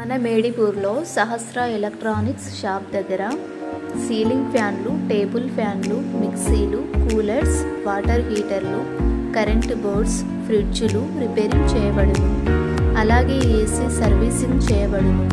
మన మేడిపూర్లో Sahasra electronics shop దగ్గర సీలింగ్ ఫ్యాన్లు, టేబుల్ ఫ్యాన్లు, మిక్సీలు, కూలర్స్, వాటర్ హీటర్లు, కరెంటు బోర్డ్స్, ఫ్రిడ్జులు రిపేరింగ్ చేయబడును. అలాగే ఏసీ సర్వీసింగ్ చేయబడును.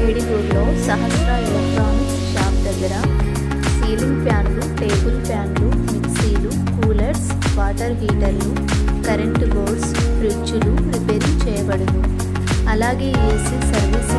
మేడిపూర్లో సహస్ర ఎలక్ట్రానిక్స్ షాప్ దగ్గర సీలింగ్ ఫ్యాన్లు, టేబుల్ ఫ్యాన్లు, మిక్సీలు, కూలర్స్, వాటర్ హీటర్లు, కరెంటు బోర్డ్స్, ఫ్రిడ్జులు రిపేరింగ్ చేయబడును. అలాగే ఏసీ సర్వీస్